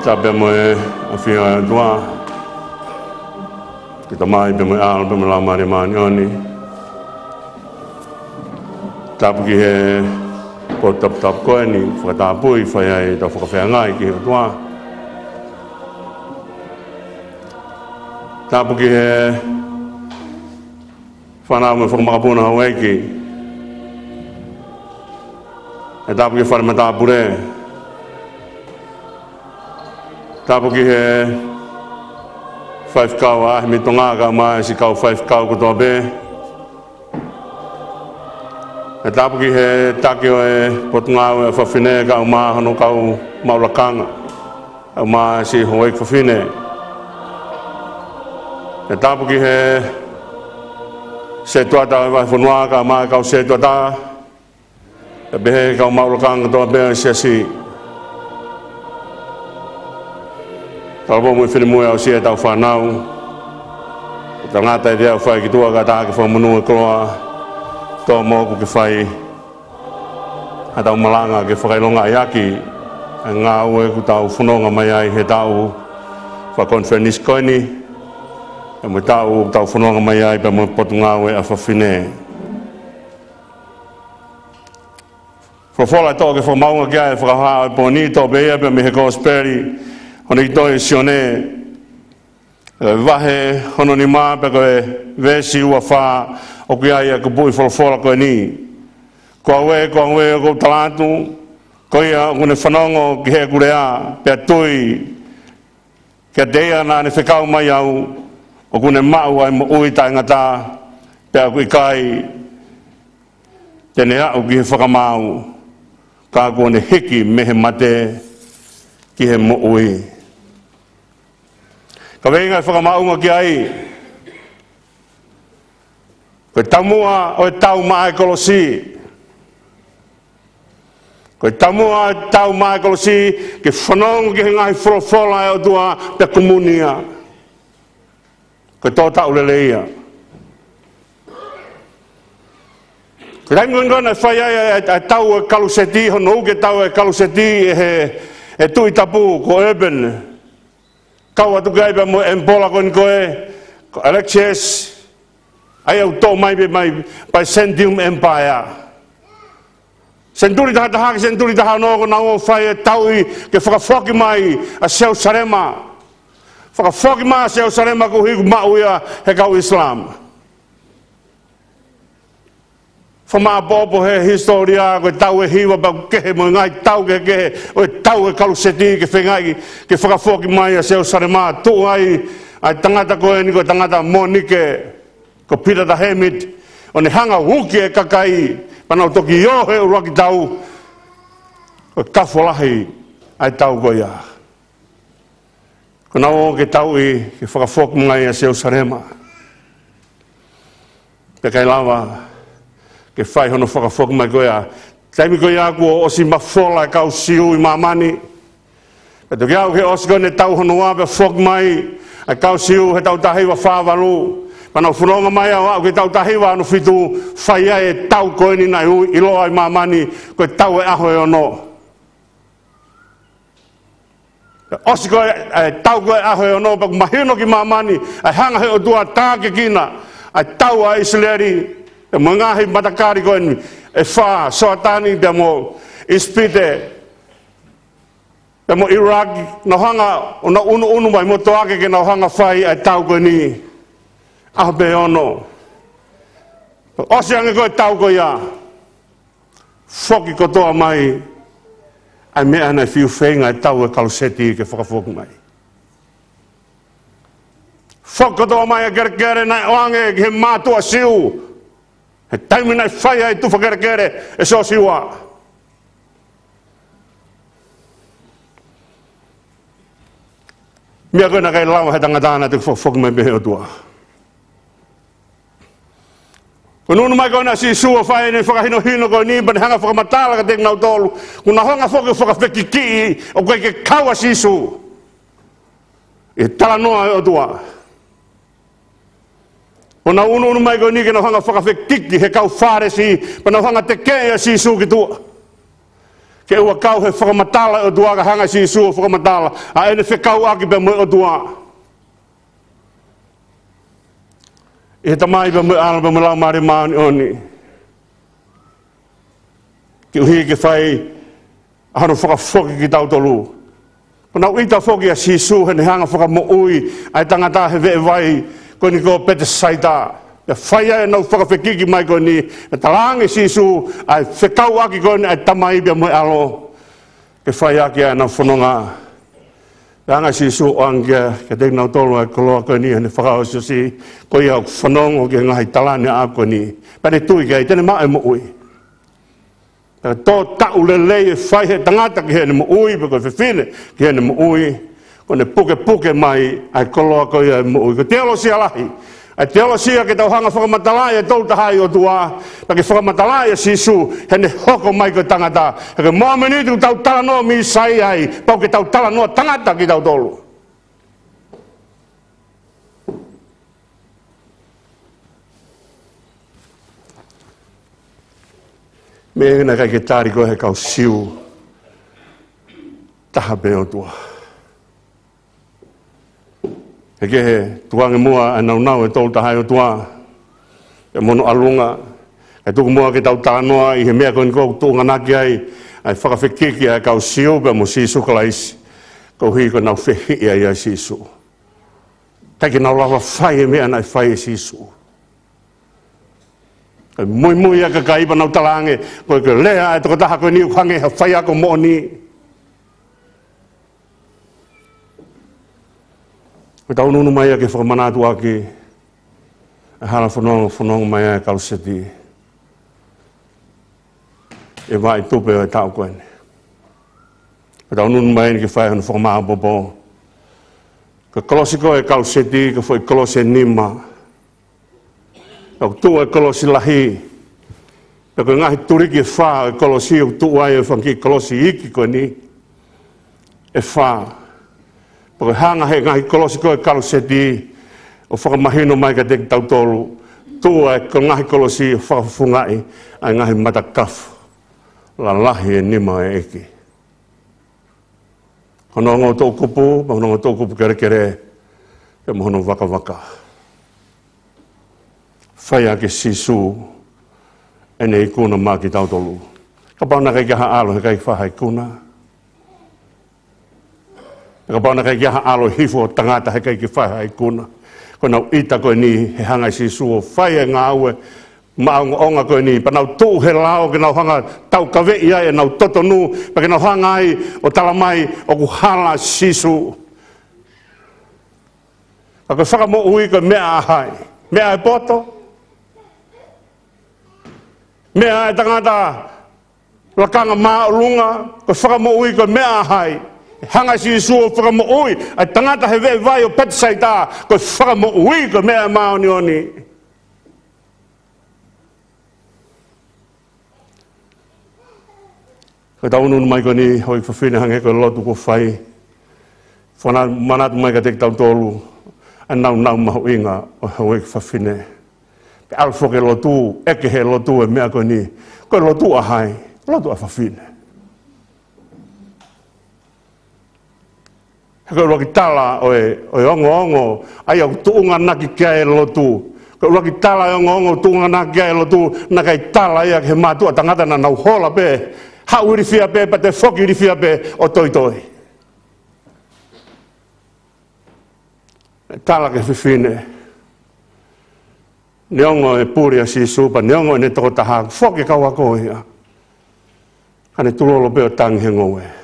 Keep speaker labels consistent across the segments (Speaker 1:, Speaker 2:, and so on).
Speaker 1: Sabe mo afia dua kita mai be mo al be mo la mari manioni tapi he po tap ko ni fa ta pui fa ai ta fa fa ngai ki dua tapi he fa na mo fa ma po na we ki tapi fa ma ta pure tapu ki he 5 kau mi tonga mai si kau 5 kau ko tobe tapu ki he takio e Potungaue Fafine ka ma hono kau Malanga ma si hoe Fafine tapu ki he se tuata Vahefonua ka ma kau se tuata be kau Malanga tobe si Kalau mau film mau usia tahu fanau, Tangata dia fai gitu agak ke menu keluar, tu mau ke fai, atau Malanga ke fai longa yaki, ngau aku tahu funong amai he tahu, fa konferensi kau ni, kamu tahu funong amai kamu Potungaue Fafine. Fofola tahu ke mau ngaya fa ha bonito beia be me gospeli. Ono i toi sione vahe hono ni maa pe koe vesi ua wha o ki aia ka pui wholofola koe ni. Koa we o kou talatu, koe ia ngune whanongo ki he kurea pe tui kia deia nā ne whekau mai au o kune mau ai mo ui Tangata pe a kui kai tene au ki he whakamau ka kone hiki mehe mate ki he mo ui. Ka wenga whakamaunga ki ai. Koe tamua o e tau mai Kolosi. Koe tamua o e tau mai Kolosi ke whanonga ki ngai wholofola e o tua te komunia. Koe tō tau leleia. Koe taimungona whai ai e tau e Kaluseti, hono uke tau e Kaluseti e tui tapu ko urban. Kau atu kai ba mo empola kon koe Alexis ai au to mai be mai by Centium Empire senturi taha no ko nau fai taui ke whakafoki mai a seu sarema whakafoki mai a seu sarema ko hiku mauia he kau Islam Fama bobo he historia ko tau e hiwa ba ke mo ngai tau ke o tau e Kaluseti ke whengai ke whakafoki mai a seu sarema tu ai tangata ko ni ko tangata monike ko pira da hemit o ne hanga wuki e kakai panau toki yo he uraki tau o kafolahi ai tau ko ia ko nao ke tau i ke whakafoki mai a seu sarema pe kai lava ke fai hono whakafoki mai koea. Taimi koea kua osi mafola e kau siu i mamani. Peto kia au ke osi koe ne tau hono wape foki mai e kau siu he tau tahiwa whāwaru. Panau whunonga mai au au ke tau tahiwa anu fitu whai ai e tau koe ni nai iloa i mamani koe tau e aho e ono. Osi koe tau koe aho e ono paku mahino ki mamani e hanga he o tua tāke kina e tau a Isileri e mangahi matakari koe ni e wha soatani te mo ispite te mo Iraq na hanga o na unu mai mo toake ke na hanga whai ai tau koe ni aho be ono osi ange koe tau koe ia whoki kotoa mai ai mea nei whiu whenga e tau e Kaluseti ke whakafoku mai whoki kotoa mai e kere nei oange ke he mātua siu he taimi nei whai ai tuwha kere e so siwa. Mia koe na kei lawa he tangatana te whoki mai behe o tua. Ko nunu mai koe na si sua whai ni whakahino koe ni bani hanga whakamatala ka te ngau tolu. Kuna honga whakawheki ki o koe ke kaua sisu. E tala noa o tua. Ona unu mai koe ni ke na hanga whakawheki he kau whare si. Pana hanga te kea sisu ki tua. Ke ua kau he whakamatala o tua ka hanga si su whakamatala. A ene whekau aki pe mo o tua. E he tamai pe mo ala pe mo lau maare maani oni. Ke uhi ke whai ahano whakafoki ki tau tolu. Kona uita foki a si su hene hanga whakamo ui ai tangata he vee vai ko ni ko pete saita. Ya whaia e nau whakawhekiki mai ko ni e talangi sisu ai whekau aki ko ni ai tamai bia moe alo ke whaia ki a nau whanonga Ranga sisu o angia ke te nau tolu ai koloa ko ni hane Faka'osi si ko ia whanongo ke ngahi talane a ko ni pare tui ke tene maa e mo ui tō tau le lei e whai he tangata ki hene mo ui pe ko Fafine ki hene mo ui ko ne puke mai ai koloa ko ia e mo ui ko te alo si alahi ai te ola sia ke tau hanga whakamatalai e tau tahai o tua. Pake whakamatalai e sisu, hene hoko mai ko tangata. Heke mua menitu tau tala noa mi sai ai, pau ke tau tala noa tangata ki tau tolu. Me ena kai ke tāri koe he kau siu, taha pe o tua. E ke he tuange mua e nau e tolu tahai o tua. E mono alunga. E tuku mua ke tau tānoa i he mea koe kou tuunga naki ai. Ai whakawhekiki ai kau siu pe mo sisu kalaisi. Kou hi ko nau whehi ai ai sisu. Tai ke nau lawa whai e mea nai whai e sisu. Kai mui a ka kaiba nau talange. Koe ke lea e toko taha koe niu khange ha whai ako mo ni. Ko tau nunu mai ke whakamanatu aki e hala whanonga mai e Kaluseti e vai tupe o e tau koene. Ko tau nunu mai ke whai hana whakamaha popo. Ka Kolosi ko e Kaluseti ka whai Kolosi e nima. Ka tu e Kolosi lahi. Ka ngahi turiki e wha e Kolosi o tu ai e whanki Kolosi iki koe ni e wha. Porque hanga he ngahi Kolosi ko e Kaluseti o whakamahino mai ka te tau tolu. Tua e ngahi Kolosi o whakafungai ai ngahi matakafu. La lahi e nima e eki. Hono ngau tō kupu, ma hono ngau tō kupu kere e mo hono waka. Whaia ke sisu e nei kuna mā ki tau tolu. Ka pauna kai kaha alo he kai whahai kuna. Ka pauna kai kia alo hifo o tangata he kai ki whai hai kuna. Ko nau ita koe ni he hanga sisu o whai e ngā aue. Maunga onga koe ni. Pa nau tū he lao ke nau hanga tau kawei ai e nau totonu. Pa ke nau hanga ai o talamai o ku hala sisu. Ka koe whakamo ui koe mea ahai. Mea e poto. Mea e tangata lakanga maa o lunga. Koe whakamo ui koe mea ahai. Hanga si suo whakamo ui, ai tangata he vei vai o pet saita, ko whakamo ui ko mea maoni oni. Ko taununu mai ko ni, hoi Fafine hange ko lotu ko whai, whana manatu mai ka te tau tolu, a nau mahu inga o hoi Fafine. Pe alfo ke lotu, eke he lotu e mea ko ni, ko lotu a hai, lotu a Fafine. Ko roki tala o ongo ai au tuunga naki kia e lotu. Ko roki tala o ongo tuunga naki kia e lotu na kai tala ia ke matua tangata na nau hola pe. Hau iri fia pe pa te whoki iri fia pe o toi. Tala ke Fafine. Neongo e puri a si supa, neongo e ne toko taha, whoki kaua koe ia. Kane tulolo pe o tanghengoe.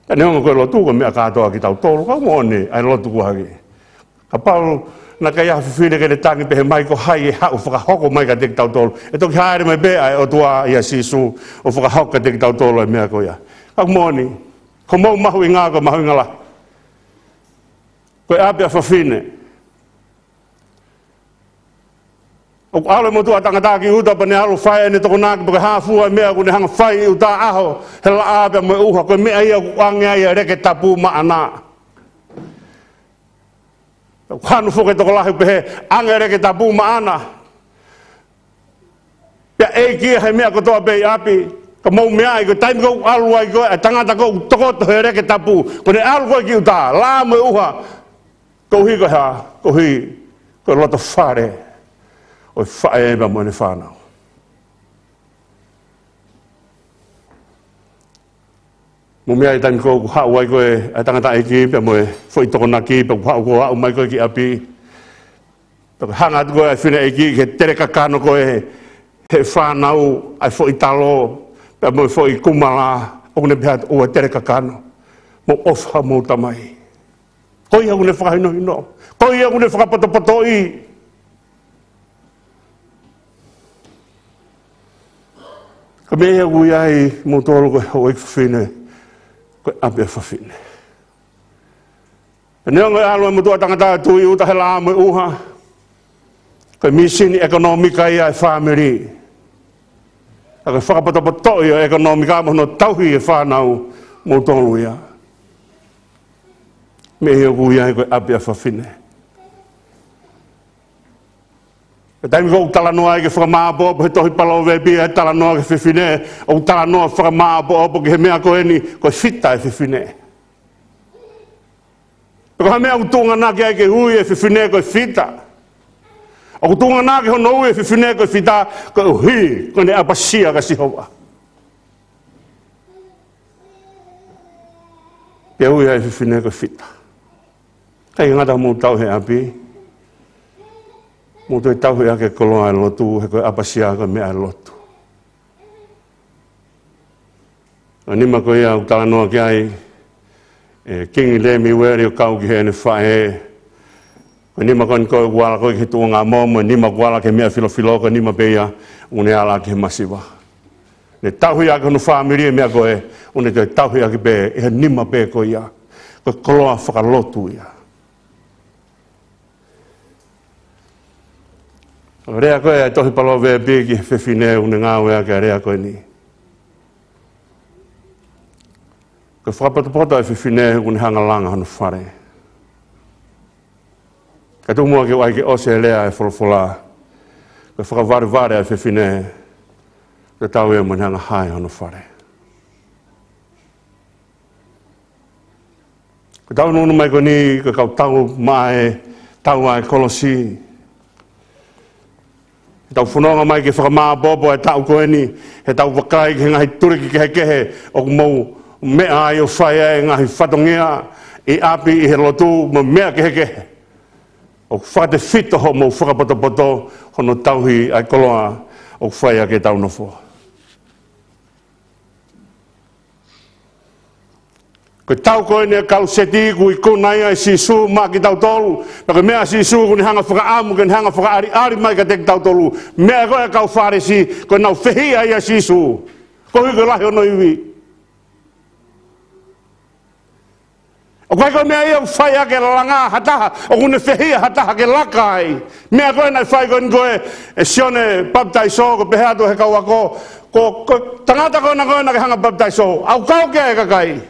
Speaker 1: Ka neonga koe lotu ko mea katoa ki tau tolu, ka mone ai lotu ko hagi. Ka pau na kai a Fafine ke ne tangi pehe mai ko hai e hau whakahoko mai ka te tau tolu. E toki haere mai be ai o tua ia sisu o whakahoko ka te tau tolu ai mea ko ia. Ka mone, ko mau mahu i ngā ko mahu i ngala. Koe ape a Fafine. O alo mo tua tangata ki uta pa ne alu whai ne toko nāki pake hāfua mea ku ne hanga whai uta aho he la ape mo uha koe mea ia ku angea ia reke tapu maana. Hanu whoke toko lahi pehe ange reke tapu maana. Pea e ki he mea ko toa bei api. Ka mau mea ai ko taimi ko alu ai ko tangata ko tokoto he reke tapu. Ko ne alu ko ki uta la mo uha. Ko hi ko ha, ko hi ko loto whare. O whae eba mo ne whanau. Mo mea i taimi ko hau ai ko e tangata e ki pe mo e foi tokona ki pe hau ko hau mai ko ki api. Pe hanga atu ko e whina e ki ke tere kakano ko e he whanau ai foi talo. Pe mo e foi kumala o ne pehat o e tere kakano. Mo ofa mo tamai. Koi aku ne whakahino hino. Koi aku ne whakapoto i. Ka mea aku iai mo tolu koe o ik Fafine. Koe ape Fafine. E nea ngai alua mo tua tangata tui uta he la mo uha. Koe misini ekonomika ia e whamiri. Koe whakapoto i o ekonomika mo no tauhi e whanau mo tolu ia. Me heo kuia koe apia Fafine. E taimi ko talanoa ke whakamaapo he tohi palo webi e talanoa ke Fafine. O talanoa whakamaapo ke he mea koe ni koe fita e Fafine. Ko ha mea utunga na ke ai ke hui e Fafine koe fita. O utunga na ke hono ui e Fafine koe fita koe hui koe ne apasia ka sihoa. Pe hui e Fafine koe fita. Kai ngata mo tau he api. Mo toi tau he ake koloa e lotu, he koe apasia koe mea e lotu. Nima koe ia utala noa ki ai, kingi le mi weri o kau ki he ne whae. Nima koe ni koe kuala koe ki tua ngā momo, nima kuala ke mea filofilo koe nima peia, une ala ki he masiwa. Ne tau he ake hono whaamiri e mea koe, une toi tau he ake pe, e nima pe koe ia. Koe koloa whakalotu ia. Rea koe e tohi palo vea bigi Fafine une ngā wea ke rea koe ni. Koe whakapoto e Fafine une hanga langa hano whare. Ka tu mua ke wai ke ose lea e wholofola. Koe whakaware e Fafine ke tau e une hanga hai hano whare. Koe tau nunu mai koe ni koe kau tau mai tau ai Kolosi. Tau whanonga mai ke whakamābobo e tau koe ni, he tau wakai ke ngahi turiki ke kehe o mau mea ai o whaia e ngahi whatongia i api i he lotu mo mea ke kehe. O whate whito ho mau whakapoto hono tauhi ai koloa o whaia ke tau nofo. Ko tau koe ne Kaluseti kui kunai ai sisu ma ki tau tolu. Pake mea sisu kuni hanga whakaamu kuni hanga whakaari mai ka te tau tolu. Mea koe kau wharesi koe nau whehia ia sisu. Ko hiko lahi ono iwi. O koe koe mea ia whai ake langa hataha. O kune whehia hataha ke lakai. Mea koe nai whai koe koe e sione baptaiso ko peheatu he kau ako. Ko tangata koe na ke hanga baptaiso. Au kau ke e kakai.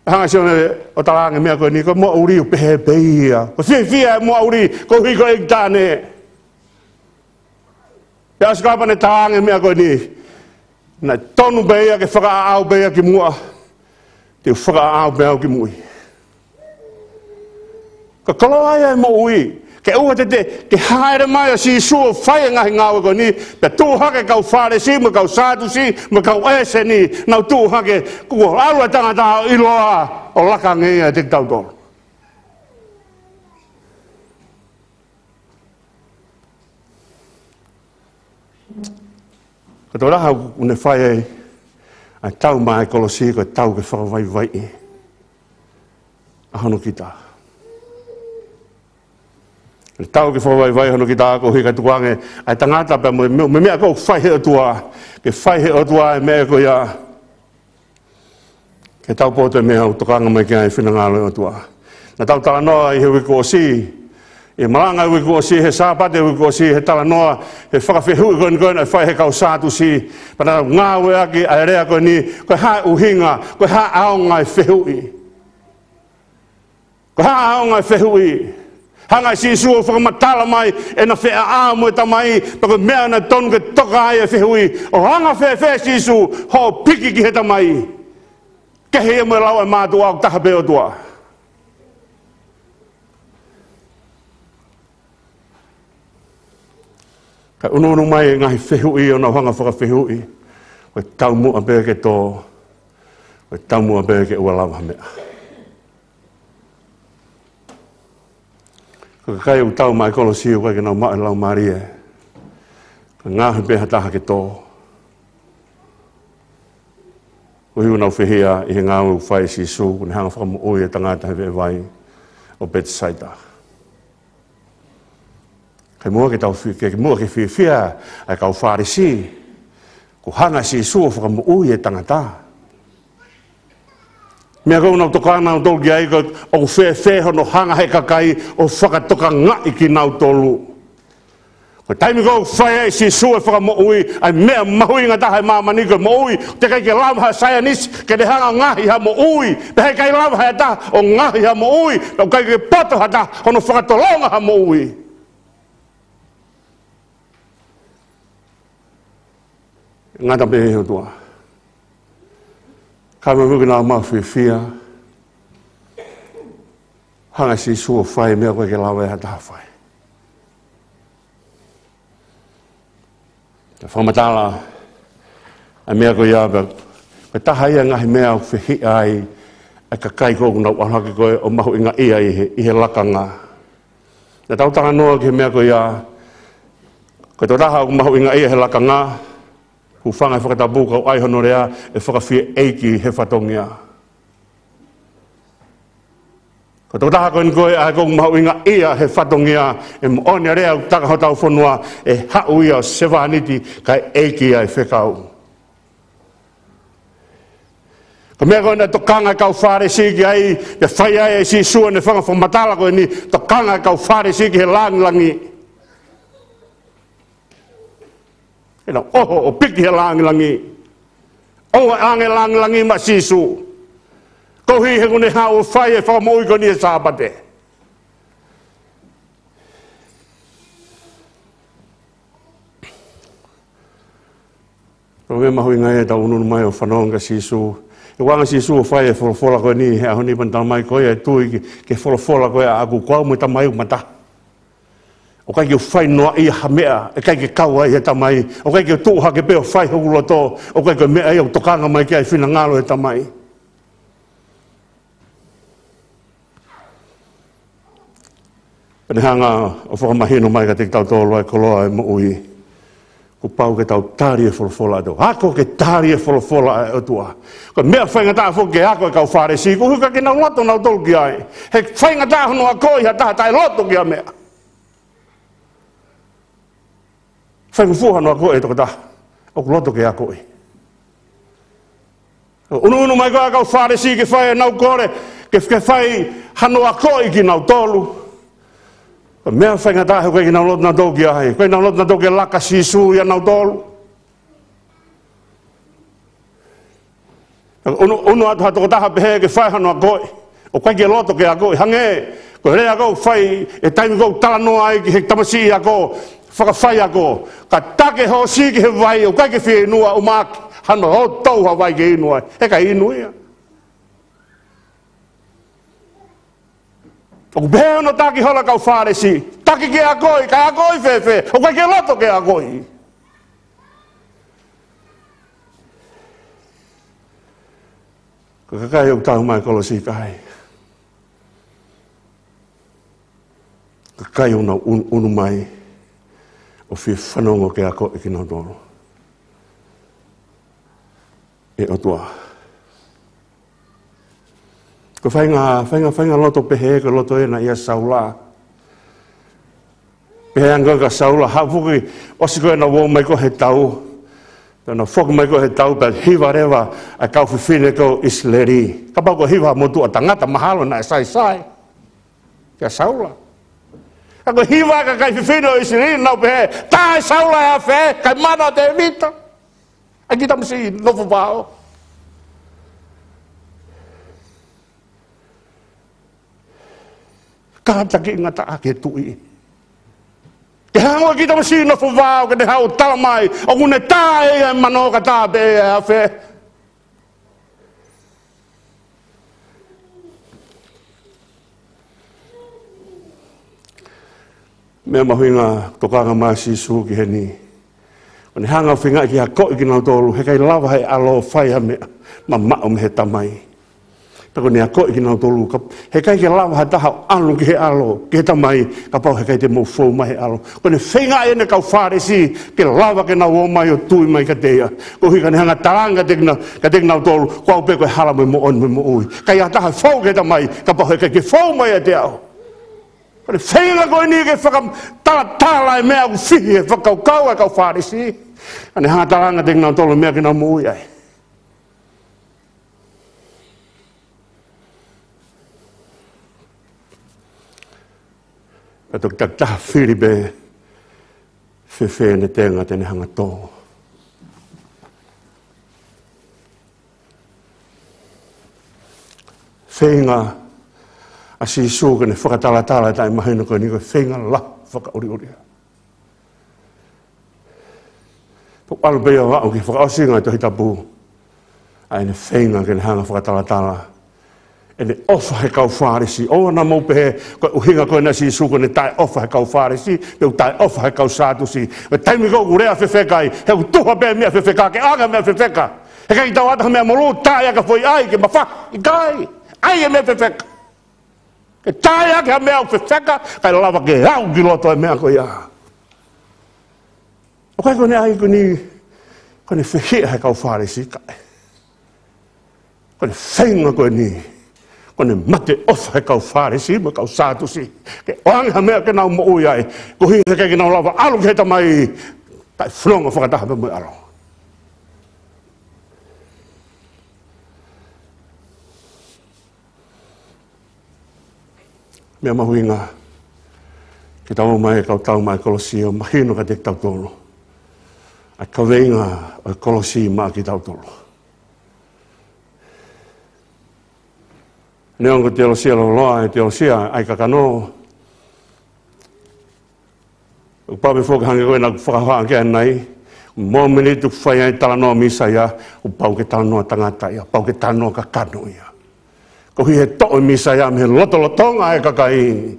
Speaker 1: Hanga sione o talange mea koe ni, ko mua uri o pehe peia. Ko whiwhia mua uri, ko hiko e tāne. Pe askapa ne talange mea koe ni. Nai tonu peia ke whakaau peia ki mua. Te whakaau peia ki mui. Ka kaloa ia e mo ui. Ke ua ke haere mai a si sua whai ngahi ngāwe ko ni, pe tūhake kau whare si, ma kau sātu si, ma kau ese ni, nau tūhake, kuko alua tangata iloa o laka ngia te tau tōru. Ka tō raha une whai e, ai tau mai Kolosi, ko tau ke whakawai vai e. Ahono ki tā. Tau ke whawai hono ki tāko hika tuange, ai tangata pa me mea kou whaihe o tua, ke whaihe o tua e mea ko ia, ke tau poto e mea o tokanga mai kia e whinangalo o tua. Na tau tala noa i he wikosi, e Malanga i wikosi, he sāpate i wikosi, he tala noa, he whakawhihui koe koe na whaihe kau sātu si, pana ngāwe aki ai rea koe ni, koe hae uhinga, koe hae aonga i whihui. Koe hae aonga i whihui. hanga si su whakamatala mai e na whea a mo e tamai pako mea na tonu ke toka ai e whihui o hanga whea si su ho piki ki he tamai ke he mo e lau e mātua au taha peo tua ka unono mai e ngahi whihui o na hanga whakawhihui o e tau mua pēr ke tō o e tau mua pēr ke ua lawa mea ka kai u tau mai Kolosi o kai ke nau mai lau marie ka ngahi peha taha ke tō o hiu nau whihia i he ngāu whai si su ni hanga whakamu oi e Tangata hewe e vai o Betsaida kai mua ke tau ke mua ke whiwhia ai kau wharisi ko hanga si su o whakamu oi e Tangata mea kau nau toka nau tolu ki ai ko o whewheho no hanga he kakai o whakatoka ngai ki nau tolu. Ko taimi kau whai ai si sue whakamoui ai mea mahui ngata hai mamani ko moui te kai ke lam ha sayanis ke te hanga ngahi ha moui te hei kai lam ha ta o ngahi ha moui o kai ke poto ha ta hono whakatolonga ha moui. Ngata pe heo tua. Kama muki nā mawhiwhia, hanga si sua whai mea koe ke lawa e hata hawhai. Te whamatala, a mea koe iawa, koe taha ia ngahi mea o whihi ai, a ka kai kōku nau ahaki koe o mahu inga ia i he lakanga. Te tautanga noa ki he mea koe ia, koe tō taha o mahu inga ia he lakanga, ku whanga e whakatabuka o aihono rea e whakawhia eiki he whatongia. Ko tō taha koe ni koe a kong mahu inga ia he whatongia e moone rea u taka hotau whanua e hau ia o sewaniti kai eiki ai whekau. Ko mea koe na tokanga kau whare siki ai e whai ai e si sua ne whanga whamatala koe ni tokanga kau whare siki he langi. Ina oho o piki he langi. O ange langi ma sisu. Ko hi he kone hao whai e whamoi ko ni e sāpate. Ko me mahui ngai e tau ununu mai o whanonga sisu. E wanga sisu o whai e wholofola koe ni he ahoni pantau mai koe e tui ke wholofola koe a aku kau mo tamai umata. O kai ke whai noa i hamea, e kai ke kaua i he tamai. O kai ke tūha ke peo whai hoku loto. O kai ke mea i o tokanga mai ki ai whina ngalo he tamai. Pane hanga o whakamahino mai ka te tau tōlo ai koloa e mo ui. Ko pau ke tau tāri e wholofola ato. Ako ke tāri e wholofola e otua. Ko mea whainga tā whoke ako e kau whare si. Ko huka ke nau loto nau tolu ki ai. He whainga tā hono a koi ha tā tai loto ki a mea. Whainga fuhano a koe toko ta, o kuloto ke a koe. Unu mai koe a kau whare si ke whai e nau kore, ke whai hano a koe ki nau tolu. Mea whainga tahe koe ki nau loto na tōki ai, koe nau loto na tōki laka si sui a nau tolu. Unu atu hatoko taha pehe ke whai hano a koe, o koe ke loto ke a koe, hange, koe rea koe whai e taimi koe tala noa ai ki he tamasi a koe, whakawhai ako, ka take ho siki he vai o kai ke whie inua o maki, hano ho tau ha vai ke inua, he ka inu ia. O kupehe no taki hola kau whare si, taki ke a koi, ka a koi whewhe, o kai ke loto ke a koi. Ka kakai o tahu mai Kolosi kai. Ka kai o na unu mai, o fi whanongo ke ako e ki nau tōro. E o tua. Ko whainga loto pehe, ko loto e na ia saula. Pehe anga ka saula, hapuki, osi koe na wō mai ko he tau. Tana whoku mai ko he tau, pa hiwa rewa a kau Fafine ko isleri. Ka pau ko hiwa motu a Tangata mahalo na e sai. Kia saula. Ako hiwa ka kai Fafine o isleri nau pehe, tae saula e a whe, kai mana te vita. A kita masi nofu pao. Kata ki ngata ake tui. Ke hango kita masina fuvao ke hau talamai o kune tae e mano ka tabe e afe. Mea mahuinga tokanga masi su ki heni. Kone hanga whinga ki ha koi ki nau tolu he kai lava hei alo whai ha mea ma mao me he tamai. Tako ni a koi ki nau tolu he kai ki lava ha taha alo ki he alo ki he tamai ka pau he kai te mo fau mai he alo. Kone whinga e ne kau whare si ke lava ke nau o mai o tui mai ka teia. Ko hui kane hanga taranga ka te nau tolu kwa upe koe hala me mo on me mo ui. Kai a taha fau ke tamai ka pau he kai ke fau mai a te au. Kone whenga koe ni ke whakatala e mea ku whihi e whakaukau e kau wharisi. Kane hanga taranga te nau tolu mea ke nau mui ai. Pato ki tak taha whiri be whewhe ne tenga tene hanga tō. Whenga a si sūka ne whakatala tai mahina koe ni koe whenga la whakaori. Puk alu bea wau ki Faka'osi ngai tohi tapu. Ai ne whenga ke ne hanga whakatala. E ne ofa he kau wharesi. O na mau pehe koe uhinga koe na si sūka ne tai ofa he kau wharesi. Peu tai ofa he kau sātusi. Me taimi kou urea whewhekai. He ku tuha bea mea whewheka ke aga mea whewheka. He kai tau ataha mea molu tai aka foi ai ke mawha. I kai. Ai e mea whewheka. Ke tae ake ha mea o whewheka, kai lava ke hau ki loto e mea koe ia. O kai kone ai kone whihia he kau wharesi kai. Kone whenga koe ni, kone mate ofa he kau wharesi, ma kau sātusi. Ke oanga mea ke nau mo ui ai, ko hinga ke nau lava alu ke heta mai, tai whnonga whakataha me moi alo. Mea mahuinga, ki tau mai kau tau mai Kolosi o mahino ka te tau tolo. A kaweinga o Kolosi ma ki tau tolo. Neongo te alosia lo loa e te alosia ai kakano. O pape whoka hange koe na whakahoa ke anai. Mō meni tu whai ai tala noa misa ia, o pau ke tala noa tangata ia, pau ke tala noa kakano ia. Ko hi he to'o misaya me lotolotonga e kakai.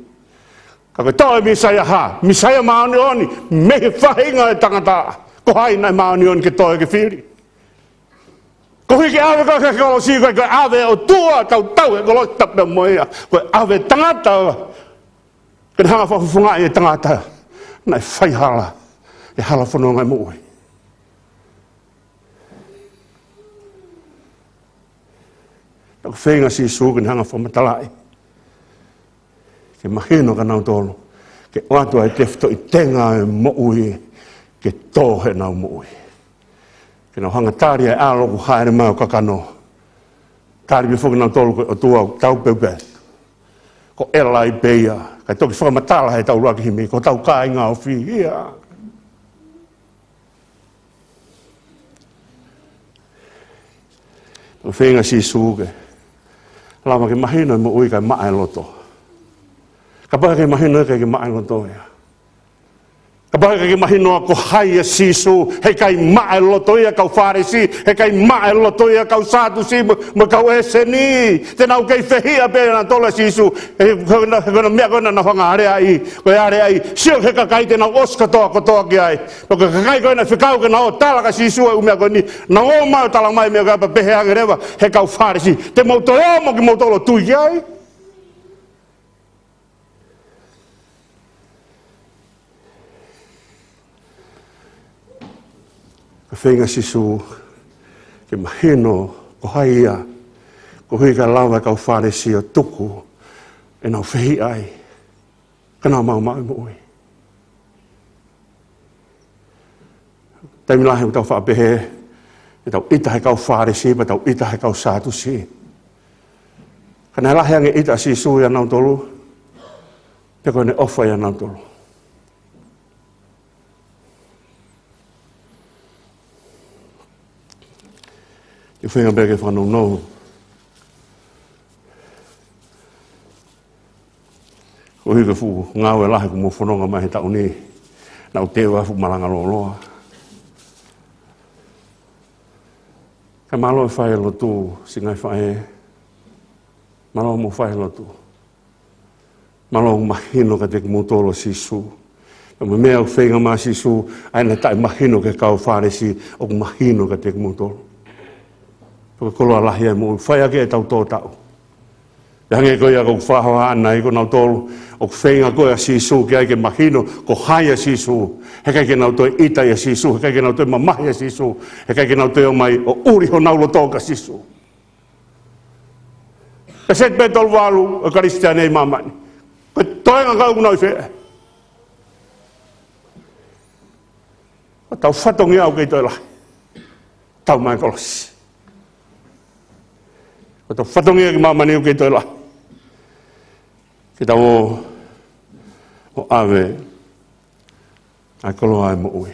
Speaker 1: Ka koe to'o misaya ha, misaya maoni oni, me he whahinga e tangata. Ko hai nai maoni oni ke to'o ke whiri. Ko hi ke awe ka Kolosi koe awe o tua tau e Kolosi tape moia. Koe awe tangata. Kene hanga whafufunga e tangata. Nai whaihala, e hala whanonga e mooi. Tako whenga si sūka ni hanga whamatalai. Ke mahino ka nau tolu. Ke oatua e tefto i tenga e moui. Ke tōhe nau moui. Ke nau hanga tāri e alo ku haere mau kakano. Tāri mi whuka nau tolu koe o tua tau pepe. Ko ela i beia. Kai toki whakamatala hei tau ruaki himi. Ko tau kai ngā o whi. Ia. Whenga si sūke. Lama ke mahino mo ui kai maa e loto. Ka paka ke mahino e kai maa e loto ia. Ka paka ke mahino ko hai e sisu, he kai maa e loto ia kau wharesi, he kai maa e loto ia kau sātusi, ma kau eseni. Te nau kei whehia pēna tola sisu, he kona mea kona na whanga are ai, koe are ai, sio he kakai te nau oska toa kotoa ki ai. Toka kakai koe na whikau ke nau tala ka sisu e umea koe ni, na o mai tala mai mea kapa pehe ake rewa, he kau wharesi. Te mautoro mo ki mautoro tui ki ai. Ka whenga sisu, ke mahino, ko haia, ko hui ka lawa kau wharesi o tuku, e nau whehi ai, ka nau mau mau mo ui. Taimi lahi tau whaapehe, e tau ita he kau wharesi, pa tau ita he kau sātusi. Ka nai lahi ange ita sisu ia nau tolu, te koe ne ofa ia nau tolu. I whenga beke whanau nou. Ko hika fu ngawe lahe ko mo fononga mai ta uni. Na o te wa fu malanga loa. Ka malo fai lo tu singai fai. Malo mo fai lo tu. Malo mahino ka te mo tolo sisu. Mo mea o whenga ma sisu aina tai mahino ke kau wharesi o mahino ka te mo tolo. Ko koloa lahi ai mo fai ake e tau tō tau. Hange koe a ko whahoa ana i ko nau tolu o whenga koe a sisu ki ai ke mahino ko hai a sisu. He kai ke nau toi itai a sisu, he kai ke nau toi mamahi a sisu, he kai ke nau toi o mai o uri ho naulo tōka sisu. Ka set pe tolu walu o karistia nei mamani. Ko toenga kau kunau i whea. Ko tau whatongi au kei toi lahi. Tau mai Kolosi. Ko tau whatongi ki mamani au kei toi lahi. Ki tau o awe ai koloa ai mo ui.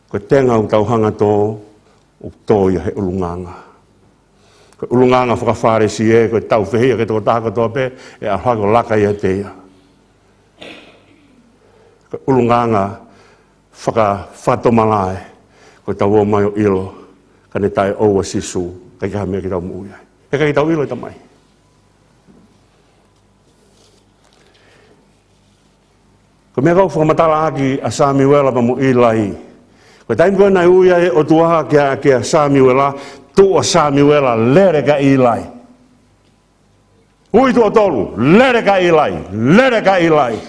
Speaker 1: Ko tenga u tau hanga tō u tō ia he ulunganga. Ko ulunganga whakawharesi e, ko tau whehia ke tō tāka tō pe, e a hako laka ia te ia. Ko ulunganga whakawhatomalae, ko tau o mai o ilo, ka ne tai oua sisu, kai ka mea ki tau mo ui ai. E kai tau ilo i tamai. Ko mea kau whakamatala aki a Samuela pa mo ilai. Ko taim koe nai uia e o tuaha ki a Samuela, tu a Samuela lere ka ilai. Ui tu o tolu, lere ka ilai, lere ka ilai.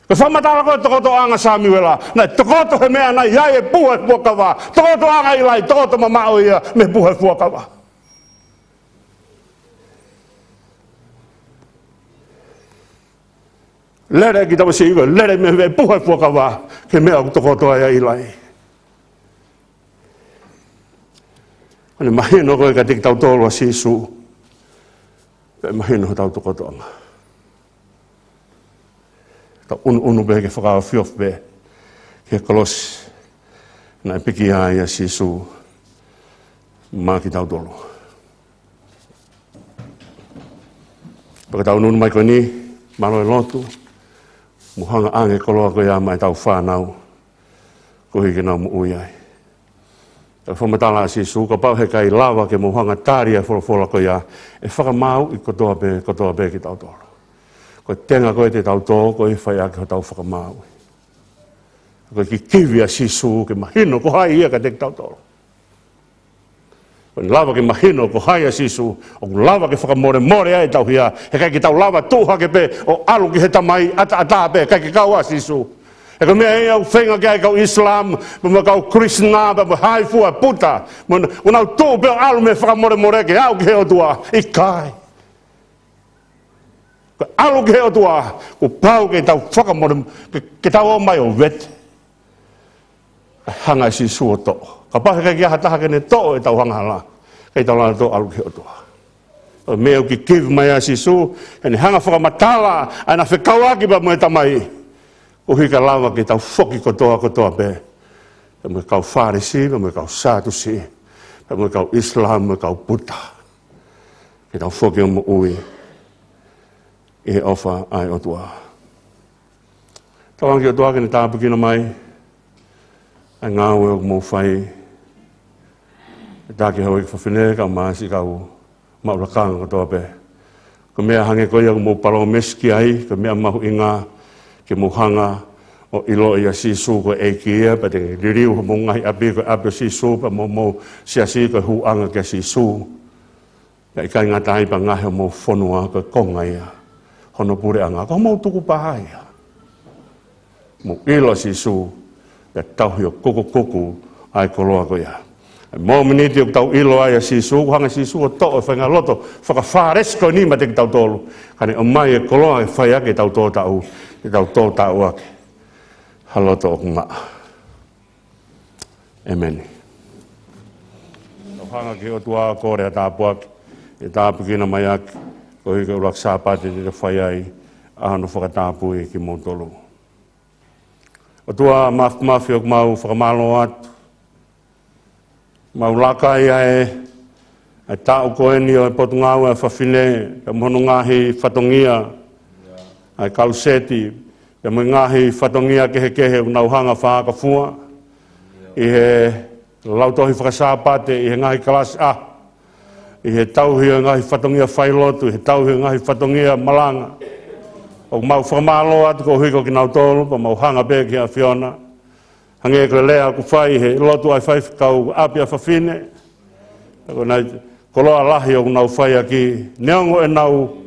Speaker 1: Ko whamatala koe tokoto anga Samuela, nai tokoto he mea nai iai e puhe fuakawa, tokoto anga ilai, tokoto mamao ia me puhe fuakawa. Lere ki tawa si iwa, lere me me puhe fuakawa, ke mea o tokoto aia ilai. Ane mahino koe ka tiki tau tolu a sisu, pe mahino ho tau tokoto anga. Tau unu be ke whakawa fiof be, ke Kolosi, nai piki ai a sisu, maa ki tau tolu. Paka tau nunu mai koe ni, malo e lotu, muhanga ange koloa koe a mai tau whanau, ko hiki nau mu ui ai. Ka whamatala a sisu, ka pau he kai lawa ke muhanga tāria wholofola koe a, e whakamau i kotoa be ki tau tolo. Ko tenga koe te tau tō, koe whai ake ho tau whakamau. Koe ki kiwi a sisu, ke mahino ko hai ia ka te tau tolo. Ko lava ke mahino ko hai a sisu, o lava ke whakamore ai tau hia, he kai ki tau lava tūha ke pe, o alu ki he tamai ata pe, kai ki kau a sisu. E ka mea au whenga kia kau Islam, ma kau Krishna, ma hai fua puta, ma nau tū pe alu me whakamore ke au ki he o tua, i kai. Ko alu ki he o tua, ko pau ke tau whakamore, ke tau o mai o vet. Hanga sisu o tō. Ka pahe kai ki aha taha kene tō e tau hanga hala. Kei tau lana tō alu ki he o tua. O mea ki kiv mai a sisu, hene hanga whakamatala, aina whekauaki pa mo e tamai. O hika lawa ki tau whoki kotoa pe. Pa mo e kau Farisi, pa mo e kau Satusi, pa mo e kau Islam, mo e kau Buddha. Ki tau whoki o mo ui. I he ofa ai o tua. Tau anki o tua kene tāpukina mai. Ai ngāwe o mo whai. E tāki hau i Fafine, kau maasi kau maulakanga kotoa pe. Ko mea hange koia ko mo palo meski ai, ko mea mahu inga. Ke muhanga o ilo ia sisu ko ekia, pa te ririu mo ngai api ko api sisu, pa mo siasi ko huanga ke sisu. Ka ikai ngatai pa ngahe mo fonua ko konga ia. Hono pure anga, ko mo tuku pahaya. Mo ilo sisu, ya tauhi o koko ai koloa ko ia. Mo miniti o tau ilo ai sisu, hanga sisu o to'o whainga loto, whakawhares ko ni ma te ki tau tolu. Kane o mai e koloa e whai ake tau tō tau. Te tau tō tau ake. Haloto o kunga. Amen. Tau hanga ki o tua kore a tāpu ake. E tāpu kina mai ake. Ko hika urak sāpate te whai ai. Ahano whakatāpu e ki mō tolu. O tua mafi o kumau whakamalo atu. Mau laka ia e. Ai tau ko eni o Potungaue a Fafine, pe mono ngahi whatongia, ai Kaluseti, pe mo ngahi whatongia kehe unauhanga Faka'osi, i he lautohi whakasāpate, i he ngahi Kalasi i he tauhi o ngahi whatongia whailotu, i he tauhi o ngahi whatongia Malanga. O mau whamalo atu ko huiko ki nau tolu, pa mau hanga pe ki a Fiona. Hange ko lea ku whai he lotu ai whai kau api a Fafine. Ko nai koloa lahi o nau whai aki, neongo e nau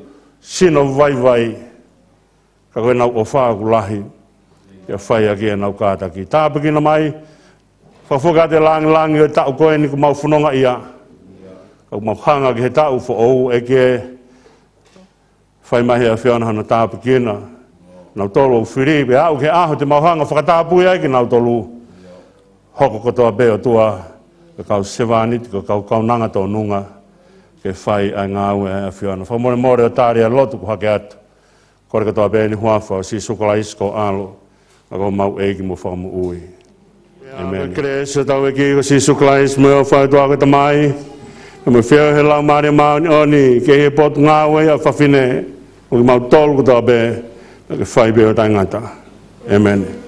Speaker 1: sino vai. Ka koe nau o whaa ku lahi, ia whai aki e nau kātaki. Tāpiki na mai, whawhukate langi o tau koe ni ku mau whanonga ia. Ka mau hanga ki he tau whaou e ke whai mahi a Fiona hana tāpiki na. Nau tolu o whiribe, au ke aho te mau hanga whakatāpui ai ki nau tolu. Hoko kotoa beo tua, ka kau sevaniti, ka kau nanga tō nunga, ke whai ai ngā ue a Fiona. Whamore o tāri a lotu ku hake atu. Kore katoa beo ni huawha o si sukala isko alo, ka kau mau eiki mo whakamu ui. Amen. Kere se tau eki ko si sukala isko mo whai tua ka tamai, ka mo whio he lau maari mauni oni, ke he Potungaue a Fafine, o ki mau tolu kotoa beo, ke whai beo Tangata. Amen.